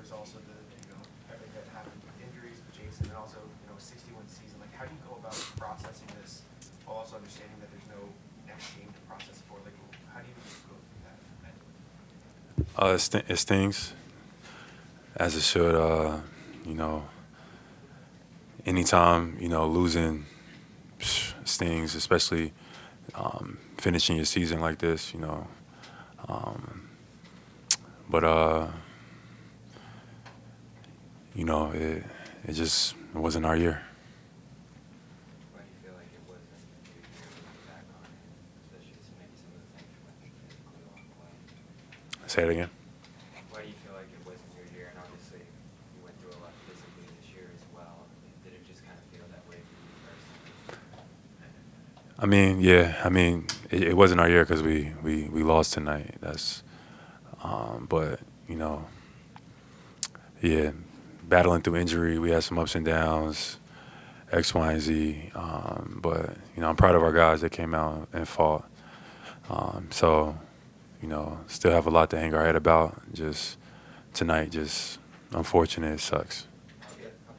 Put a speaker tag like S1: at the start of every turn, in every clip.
S1: there's also the everything that happened with injuries with Jason, and also 61 season. Like, how do you go about processing this while also understanding that there's no next game to process for? Like, how do you go through that mentally?
S2: It stings, as it should. Anytime losing stings, especially finishing your season like this. Um, but it just wasn't our year.
S3: Why do you feel like it wasn't your year looking back on it, especially maybe some of the things you mentioned physically along the way?
S2: Say it again.
S3: Why do you feel like it wasn't your year? And obviously, you went through a lot physically this year as well. Did it just kind of feel that way for you personally?
S2: It wasn't our year because we lost tonight. But yeah, battling through injury, we had some ups and downs, X, Y, and Z. But I'm proud of our guys that came out and fought. Still have a lot to hang our head about. Just tonight, just unfortunate. It sucks.
S3: How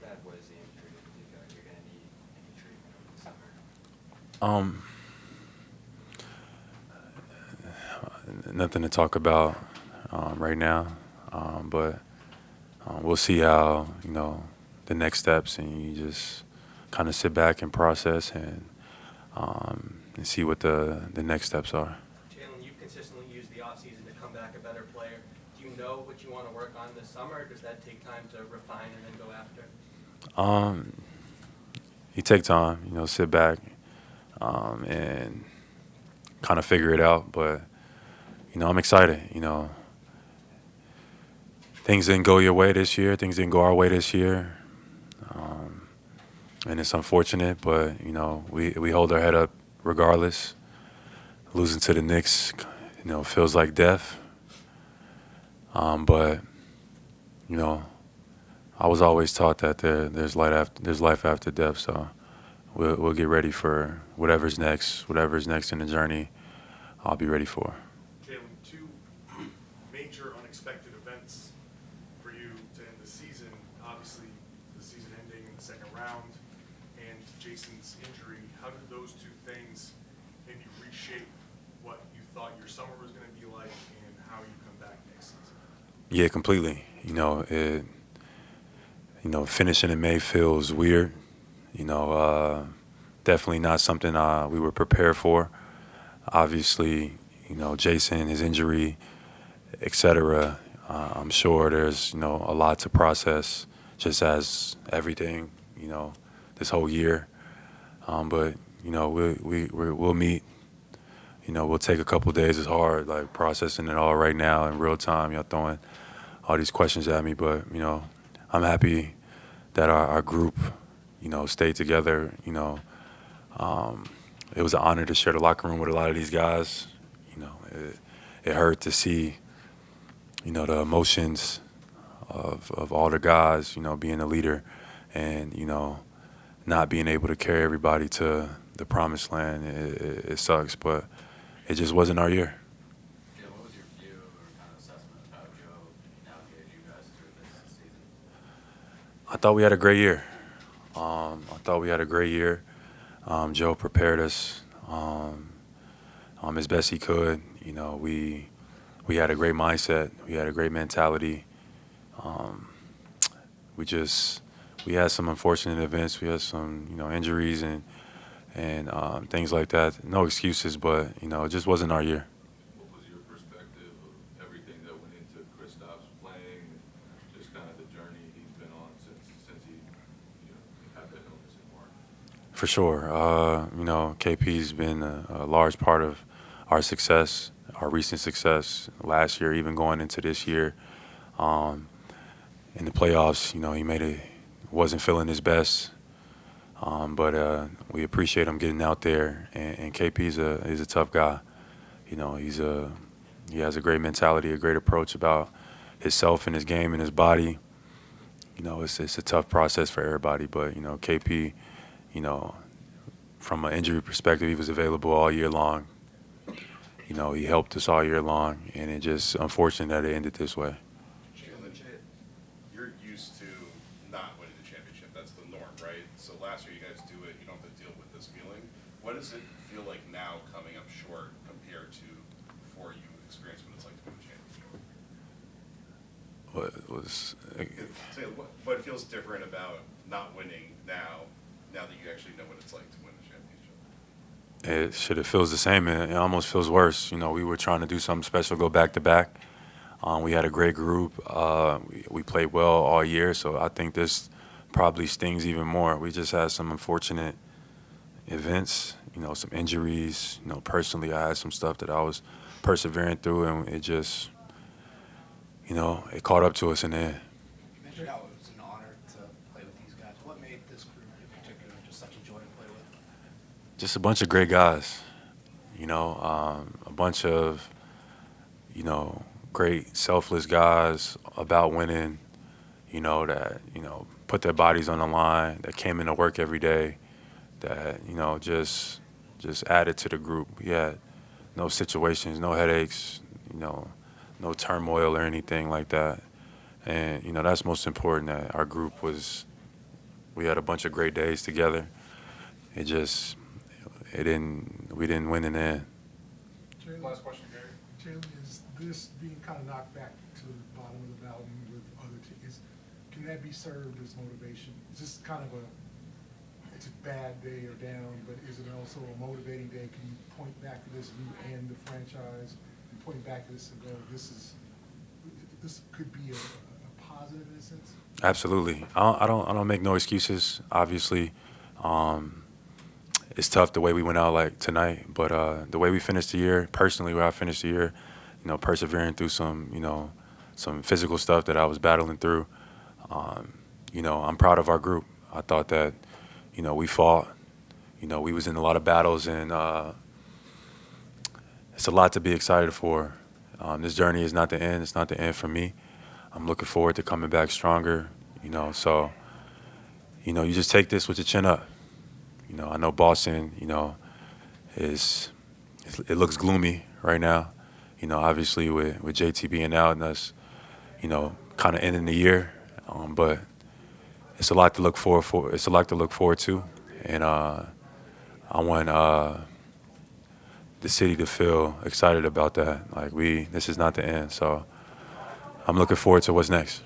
S3: bad was the injury? Do you feel like you're going to need any treatment over the summer?
S2: Nothing to talk about right now, but we'll see how the next steps, and you just kind of sit back and process and see what the next steps are.
S1: Jaylen, you've consistently used the offseason to come back a better player. Do you know what you want to work on this summer, or does that take time to refine and then go after?
S2: You take time, sit back and kind of figure it out. But I'm excited. Things didn't go your way this year. Things didn't go our way this year, and it's unfortunate. But we hold our head up regardless. Losing to the Knicks, feels like death. But I was always taught that there's life after death. So we'll get ready for whatever's next in the journey. I'll be ready for.
S4: Jaylen, two major unexpected events for you to end the season. Obviously, the season ending in the second round and Jason's injury. How did those two things maybe reshape what you thought your summer was going to be like and how you come back next season?
S2: Yeah, completely. Finishing in May feels weird. Definitely not something we were prepared for. Obviously, Jason, his injury, etc. I'm sure there's a lot to process, just as everything this whole year. But we'll meet. We'll take a couple days. It's hard, like processing it all right now in real time. Y'all throwing all these questions at me, but I'm happy that our group stayed together. It was an honor to share the locker room with a lot of these guys. It hurt to see the emotions of all the guys, being a leader and not being able to carry everybody to the promised land. It sucks, but it just wasn't our year.
S5: Yeah, what was your view or kind of assessment of how Joe navigated you guys through this season?
S2: I thought we had a great year. Joe prepared us as best he could. We had a great mindset. We had a great mentality. We had some unfortunate events. We had some injuries and things like that. No excuses, but it just wasn't our year.
S6: What was your perspective of everything that went into Kristaps playing, and just kind of the journey he's been on since he had that illness in March?
S2: For sure. KP's been a large part of our success, our recent success last year, even going into this year. In the playoffs, he wasn't feeling his best. But we appreciate him getting out there, and KP's a tough guy. He has a great mentality, a great approach about himself and his game and his body. It's a tough process for everybody, but KP, from an injury perspective, he was available all year long. He helped us all year long, and it's just unfortunate that it ended this way.
S7: What does it feel like now coming up short compared to before you experienced what it's like to win a championship?
S2: What was
S7: What feels different about not winning now that you actually know what it's like to win a championship?
S2: it feels the same. It almost feels worse. You know, we were trying to do something special, go back to back. We had a great group. We played well all year, so I think this probably stings even more. We just had some unfortunate events, you know, some injuries. You know, personally, I had some stuff that I was persevering through, and it just, you know, it caught up to us in the end.
S8: You mentioned how it was an honor to play with these guys. What made this group in particular just such a joy to play with?
S2: Just a bunch of great guys, you know, a bunch of, you know, great selfless guys about winning, you know, that, you know, put their bodies on the line, that came into work every day, that, you know, just added to the group. We had no situations, no headaches, you know, no turmoil or anything like that. And, you know, that's most important, that our group we had a bunch of great days together. We didn't win in the end.
S4: Last question, Gary.
S9: Jaylen, is this being kind of knocked back to the bottom of the mountain with other teams? Can that be served as motivation? Is this kind of it's a bad day or down, but is it also a motivating day? Can you point back to this, you and the franchise, and point back to this and go, this could be a positive in a sense?
S2: Absolutely. I don't make no excuses. Obviously, it's tough the way we went out like tonight, but the way we finished the year, personally, where I finished the year, you know, persevering through some, you know, some physical stuff that I was battling through. You know, I'm proud of our group. I thought that, you know, we fought. You know, we was in a lot of battles, and it's a lot to be excited for. This journey is not the end. It's not the end for me. I'm looking forward to coming back stronger, you know. So, you know, you just take this with your chin up. You know, I know Boston, you know, it looks gloomy right now. You know, obviously with JT being out and us, you know, kind of ending the year. But it's a lot to look forward It's a lot to look forward to, and I want the city to feel excited about that. Like this is not the end. So I'm looking forward to what's next.